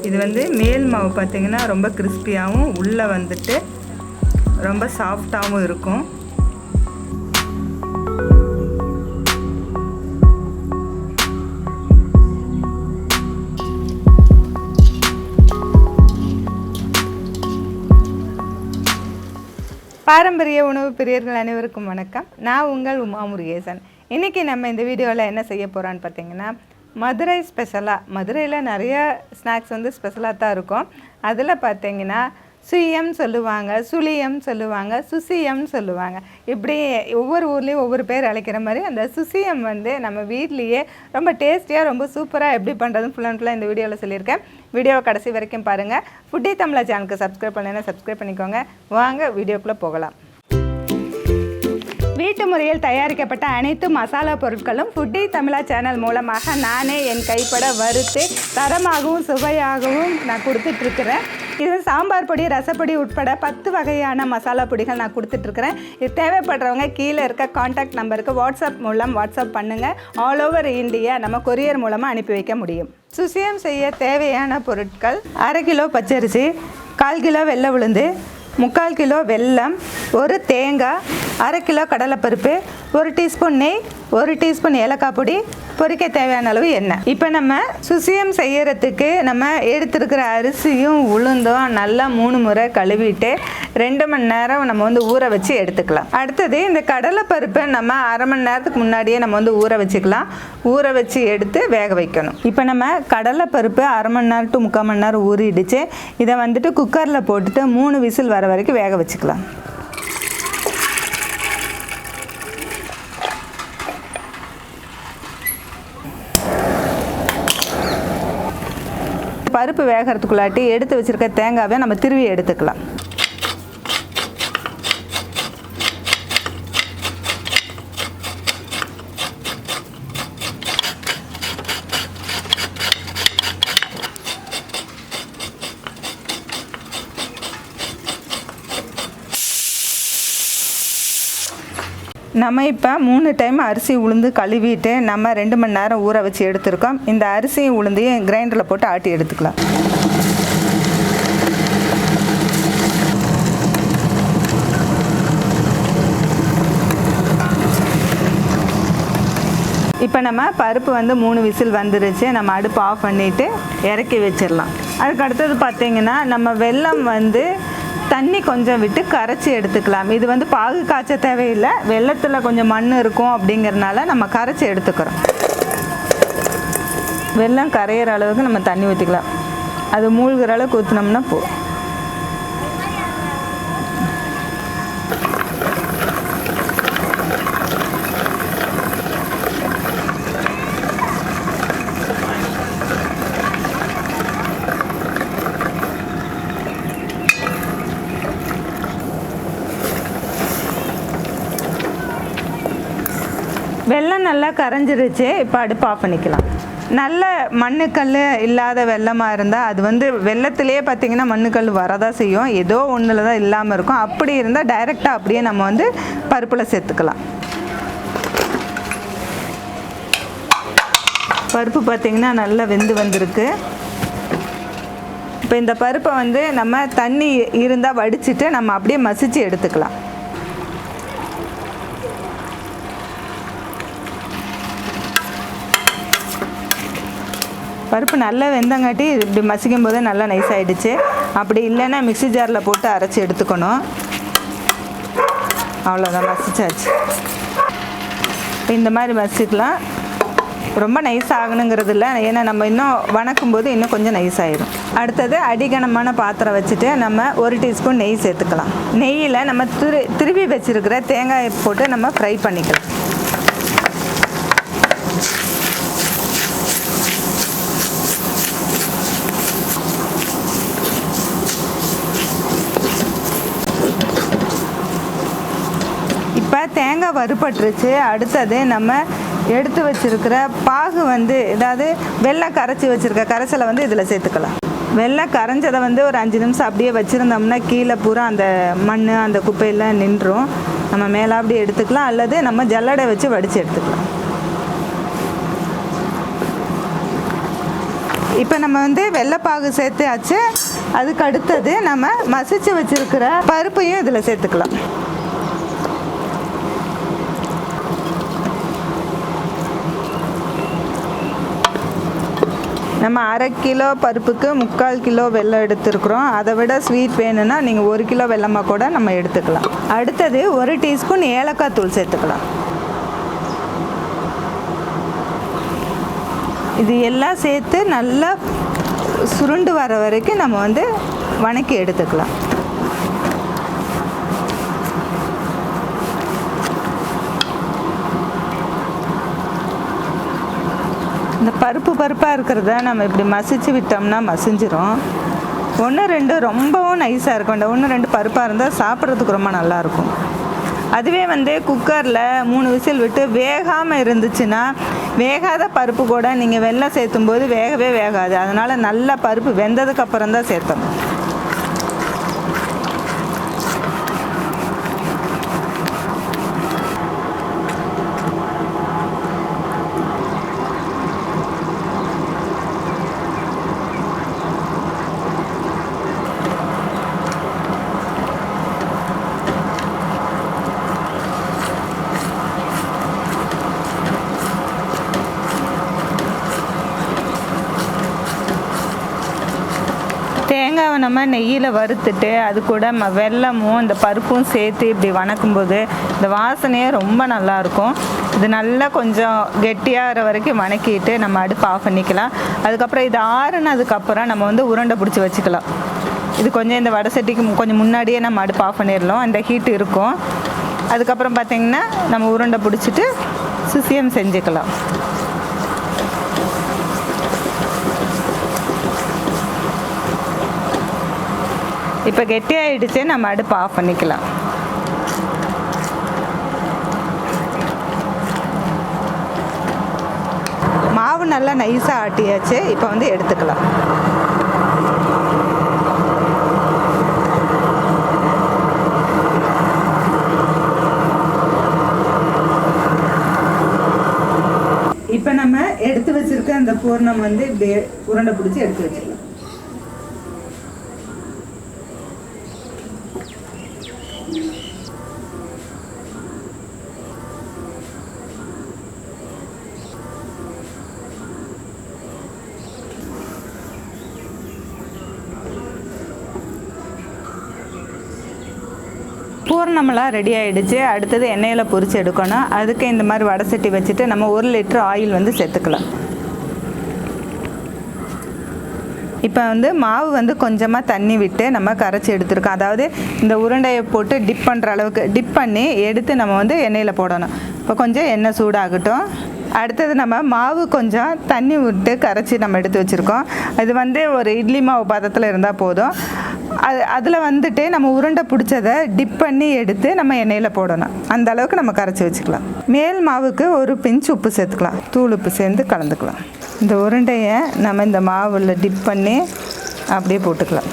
இது வந்து மேல் மாவு பார்த்தீங்கன்னா ரொம்ப கிறிஸ்பியாகவும் உள்ளே வந்துட்டு ரொம்ப சாஃப்டாகவும் இருக்கும். பாரம்பரிய உணவு பிரியர்கள் அனைவருக்கும் வணக்கம். நான் உங்கள் உமா முருகேசன். இன்றைக்கி நம்ம இந்த வீடியோவில் என்ன செய்ய போகிறோன்னு பார்த்தீங்கன்னா, மதுரை ஸ்பெஷலாக, மதுரையில் நிறைய ஸ்நாக்ஸ் வந்து ஸ்பெஷலாக தான் இருக்கும். அதில் பார்த்தீங்கன்னா சுயம் சொல்லுவாங்க, சுழியம் சொல்லுவாங்க, சுசியம் சொல்லுவாங்க. இப்படி ஒவ்வொரு ஊர்லேயும் ஒவ்வொரு பேர் அழைக்கிற மாதிரி அந்த சுசியம் வந்து நம்ம வீட்லேயே ரொம்ப டேஸ்டியாக ரொம்ப சூப்பராக எப்படி பண்ணுறதுன்னு ஃபுல்லாக இந்த வீடியோவில் சொல்லியிருக்கேன். வீடியோவை கடைசி வரைக்கும் பாருங்கள். ஃபுட்டி தமிழா சேனலுக்கு சப்ஸ்கிரைப் பண்ணலைன்னா சப்ஸ்கிரைப் பண்ணிக்கோங்க. வாங்க வீடியோக்குள்ளே போகலாம். வீட்டு முறையில் தயாரிக்கப்பட்ட அனைத்து மசாலா பொருட்களும் ஃபுட்டி தமிழா சேனல் மூலமாக நானே என் கைப்பட வறுத்து தரமாகவும் சுவையாகவும் நான் கொடுத்துட்ருக்குறேன். இது சாம்பார் பொடி, ரசப்பொடி உட்பட 10 வகையான மசாலா பொடிகள் நான் கொடுத்துட்ருக்குறேன். இது தேவைப்படுறவங்க கீழே இருக்க காண்டாக்ட் நம்பருக்கு வாட்ஸ்அப் மூலம் வாட்ஸ்அப் பண்ணுங்கள். ஆல் ஓவர் இந்தியா நம்ம கொரியர் மூலமாக அனுப்பி வைக்க முடியும். சுசியம் செய்ய தேவையான பொருட்கள்: 1/2 கிலோ பச்சரிசி, 1/4 கிலோ வெள்ளை உளுந்து, 3/4 கிலோ வெல்லம், 1 தேங்காய், 1/2 கிலோ கடலைப்பருப்பு, 1 டீஸ்பூன் நெய், 1 டீஸ்பூன் ஏலக்காய் பொடி, பொரிக்க தேவையான அளவு எண்ணெய். இப்போ நம்ம சுசியம் செய்யறதுக்கு நம்ம எடுத்துருக்கிற அரிசியும் உளுந்தும் நல்லா 3 முறை கழுவிட்டு 2 மணி நேரம் நம்ம வந்து ஊற வச்சு எடுத்துக்கலாம். அடுத்தது இந்த கடலைப்பருப்பை நம்ம 1/2 மணி நேரத்துக்கு முன்னாடியே நம்ம வந்து ஊற வச்சுக்கலாம். ஊற வச்சு எடுத்து வேக வைக்கணும். இப்போ நம்ம கடலைப்பருப்பு 1/2 மணி நேரம் டு 3/4 மணி நேரம் ஊறிடுச்சு. இதை வந்துட்டு குக்கரில் போட்டுட்டு 3 விசில் வர வரைக்கும் வேக வச்சுக்கலாம். பருப்பு வேகிறதுக்குள்ளாட்டி எடுத்து வச்சுருக்க தேங்காவை நம்ம திருவி எடுத்துக்கலாம். நம்ம இப்போ 3 டைம் அரிசி உளுந்து கழுவிட்டு நம்ம 2 மணி நேரம் ஊற வச்சு எடுத்துருக்கோம். இந்த அரிசியும் உளுந்தையும் கிரைண்டரில் போட்டு ஆட்டி எடுத்துக்கலாம். இப்போ நம்ம பருப்பு வந்து 3 விசில் வந்துருச்சு. நம்ம அடுப்பு ஆஃப் பண்ணிவிட்டு இறக்கி வச்சிடலாம். அதுக்கு அடுத்தது பார்த்திங்கன்னா நம்ம வெல்லம் வந்து தண்ணி கொஞ்சம் விட்டு கரைச்சி எடுத்துக்கலாம். இது வந்து பாகு காய்ச்ச தேவையில்லை. வெள்ளத்தில் கொஞ்சம் மண் இருக்கும் அப்படிங்கிறதுனால நம்ம கரைச்சி எடுத்துக்கிறோம். வெல்லம் கரையிற அளவுக்கு நம்ம தண்ணி ஊற்றிக்கலாம். அது மூழ்கிற அளவுக்கு ஊற்றினோம்னா போதும். வெல்லம் நல்லா கரைஞ்சிருச்சு. இப்போ அடுப்பு ஆஃப் பண்ணிக்கலாம். நல்ல மண்ணுக்கல் இல்லாத வெல்லமாக இருந்தால் அது வந்து வெல்லத்திலே பார்த்திங்கன்னா மண்ணுக்கல் வரதான் செய்யும். ஏதோ ஒன்றில் தான் இல்லாமல் இருக்கும். அப்படி இருந்தால் டைரெக்டாக அப்படியே நம்ம வந்து பருப்பில் சேர்த்துக்கலாம். பருப்பு பார்த்திங்கன்னா நல்லா வெந்து வந்திருக்கு. இப்போ இந்த பருப்பை வந்து நம்ம தண்ணி இருந்தால் வடிச்சிட்டு நம்ம அப்படியே மசிச்சு எடுத்துக்கலாம். பருப்பு நல்லா வெந்தங்காட்டி இப்படி மசிக்கும் போது நல்லா நைஸ் ஆகிடுச்சு. அப்படி இல்லைன்னா மிக்ஸி ஜாரில் போட்டு அரைச்சி எடுத்துக்கணும். அவ்வளோதான், மசிச்சாச்சு. இந்த மாதிரி மசிக்கலாம். ரொம்ப நைஸ் ஆகணுங்கிறது இல்லை, ஏன்னா நம்ம இன்னும் வணக்கும் போது இன்னும் கொஞ்சம் நைஸ் ஆகிடும். அடுத்தது அடிகனமான பாத்திரம் வச்சுட்டு நம்ம 1 டீஸ்பூன் நெய் சேர்த்துக்கலாம். நெய்யில் நம்ம திருவி வச்சுருக்கிற தேங்காயை போட்டு நம்ம ஃப்ரை பண்ணிக்கலாம். இப்போ தேங்காய் வறுபட்டுருச்சு. அடுத்தது நம்ம எடுத்து வச்சுருக்கிற பாகு வந்து, அதாவது வெள்ளம் கரைச்சி வச்சுருக்க கரைசலை வந்து இதில் சேர்த்துக்கலாம். வெள்ளம் கரைஞ்சதை வந்து ஒரு 5 நிமிஷம் அப்படியே வச்சுருந்தோம்னா கீழே பூரா அந்த மண் அந்த குப்பையெல்லாம் நின்றும். நம்ம மேலே அப்படியே எடுத்துக்கலாம், அல்லது நம்ம ஜல்லடை வச்சு வடித்து எடுத்துக்கலாம். இப்போ நம்ம வந்து வெள்ளைப்பாகு சேர்த்தாச்சு. அதுக்கு அடுத்தது நம்ம மசிச்சு வச்சிருக்கிற பருப்பையும் இதில் சேர்த்துக்கலாம். நம்ம 1/2 கிலோ பருப்புக்கு 3/4 கிலோ வெல்லம் எடுத்துருக்குறோம். அதை விட ஸ்வீட் வேணும்னா நீங்கள் 1 கிலோ வெல்லமாக கூட நம்ம எடுத்துக்கலாம். அடுத்தது 1 டீஸ்பூன் ஏலக்காய் தூள் சேர்த்துக்கலாம். இது எல்லாம் சேர்த்து நல்லா சுருண்டு வர வரைக்கும் நம்ம வந்து வணக்கி எடுத்துக்கலாம். இந்த பருப்பாக இருக்கிறத நம்ம இப்படி மசிச்சு விட்டோம்னா மசிஞ்சிரும். 1-2 ரொம்பவும் நைஸாக இருக்கும். இந்த 1-2 பருப்பாக இருந்தால் சாப்பிட்றதுக்கு ரொம்ப நல்லாயிருக்கும். அதுவே வந்து குக்கரில் 3 விசில் விட்டு வேகாமல் இருந்துச்சுன்னா, வேகாத பருப்பு கூட நீங்கள் வெல்லம் சேர்த்தும் போது வேகவே வேகாது. அதனால் நல்லா பருப்பு வெந்ததுக்கப்புறம் தான் சேர்த்தணும். தேங்காவை நம்ம நெய்யில் வறுத்துட்டு அது கூட வெல்லமும் இந்த பருப்பும் சேர்த்து இப்படி வணக்கும்போது இந்த வாசனையே ரொம்ப நல்லாயிருக்கும். இது நல்லா கொஞ்சம் கெட்டியாகிற வரைக்கும் வணக்கிட்டு நம்ம அடுப்பு ஆஃப் பண்ணிக்கலாம். அதுக்கப்புறம் இது ஆறுனதுக்கப்புறம் நம்ம வந்து உருண்டை பிடிச்சி வச்சுக்கலாம். இது கொஞ்சம் இந்த வடை சட்டிக்கு கொஞ்சம் முன்னாடியே நம்ம அடுப்பு ஆஃப் பண்ணிடலாம். அந்த ஹீட் இருக்கும். அதுக்கப்புறம் பார்த்திங்கன்னா நம்ம உருண்டை பிடிச்சிட்டு சுசியம் செஞ்சுக்கலாம். இப்போ கெட்டியாகிடுச்சு. நம்ம அடுப்பு ஆஃப் பண்ணிக்கலாம். மாவு நல்லா நைஸாக ஆட்டியாச்சு. இப்போ வந்து எடுத்துக்கலாம். இப்போ நம்ம எடுத்து வச்சிருக்க அந்த பூர்ணம் வந்து இப்படி உருண்டை பிடிச்சி எடுத்து வச்சுக்கலாம். பூர்ணமெல்லாம் ரெடி ஆகிடுச்சு. அடுத்தது எண்ணெயில் பொரிச்சு எடுக்கணும். அதுக்கு இந்த மாதிரி வடை சட்டி வச்சுட்டு நம்ம 1 லிட்டர் ஆயில் வந்து சேர்த்துக்கலாம். இப்போ வந்து மாவு வந்து கொஞ்சமாக தண்ணி விட்டு நம்ம கரைச்சி எடுத்துருக்கோம். அதாவது இந்த உருண்டையை போட்டு டிப் பண்ணுற அளவுக்கு டிப் பண்ணி எடுத்து நம்ம வந்து எண்ணெயில் போடணும். இப்போ கொஞ்சம் எண்ணெய் சூடாகட்டும். அடுத்தது நம்ம மாவு கொஞ்சம் தண்ணி விட்டு கரைச்சி நம்ம எடுத்து வச்சுருக்கோம். இது வந்து ஒரு இட்லி மாவு பதத்தில் இருந்தால் போதும். அதில் வந்துட்டு நம்ம உருண்டை பிடிச்சதை டிப் பண்ணி எடுத்து நம்ம எண்ணெயில் போடணும். அந்த அளவுக்கு நம்ம கரைச்சி வச்சுக்கலாம். மேல் மாவுக்கு ஒரு பிஞ்ச் உப்பு சேர்த்துக்கலாம். தூள் உப்பு சேர்ந்து கலந்துக்கலாம். இந்த உருண்டையை நம்ம இந்த மாவில் டிப் பண்ணி அப்படியே போட்டுக்கலாம்.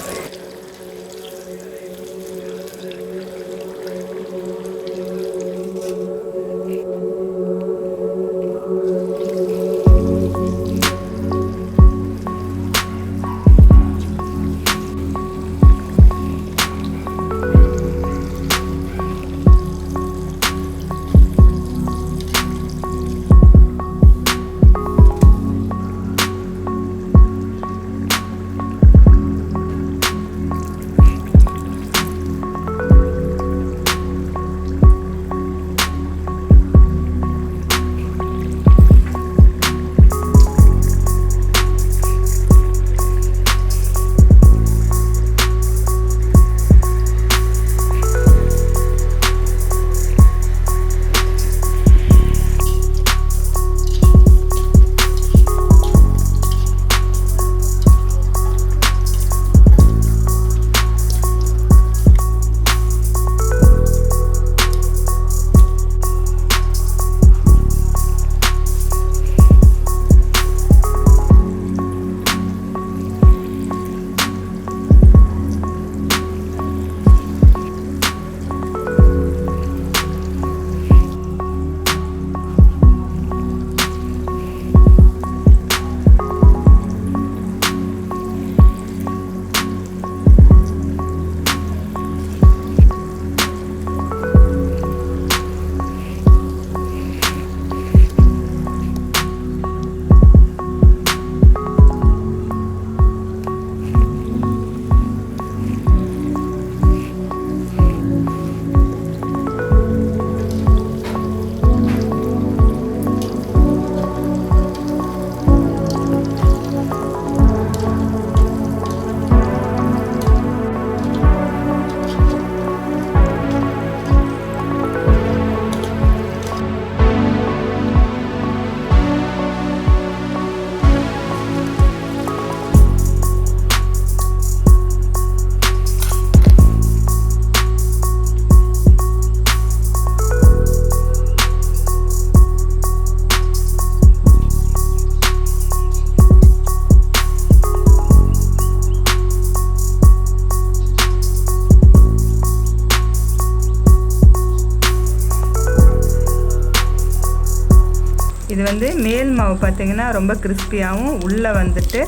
இது வந்து மேல் மாவு பார்த்திங்கன்னா ரொம்ப கிறிஸ்பியாகவும் உள்ளே வந்துட்டு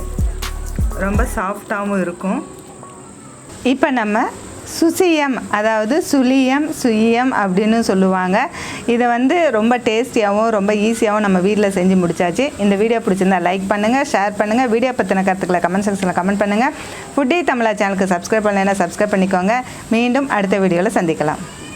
ரொம்ப சாஃப்டாகவும் இருக்கும். இப்போ நம்ம சுசியம், அதாவது சுயியம் அப்படின்னு சொல்லுவாங்க. இதை வந்து ரொம்ப டேஸ்டியாகவும் ரொம்ப ஈஸியாகவும் நம்ம வீட்டில் செஞ்சு முடிச்சாச்சு. இந்த வீடியோ பிடிச்சிருந்தா லைக் பண்ணுங்கள், ஷேர் பண்ணுங்கள். வீடியோ பற்றின கருத்துக்களை கமெண்ட் செக்ஷனில் கமெண்ட் பண்ணுங்கள். ஃபுட்டி தமிழா சேனலுக்கு சப்ஸ்கிரைப் பண்ணலைன்னா சப்ஸ்கிரைப் பண்ணிக்கோங்க. மீண்டும் அடுத்த வீடியோவில் சந்திக்கலாம்.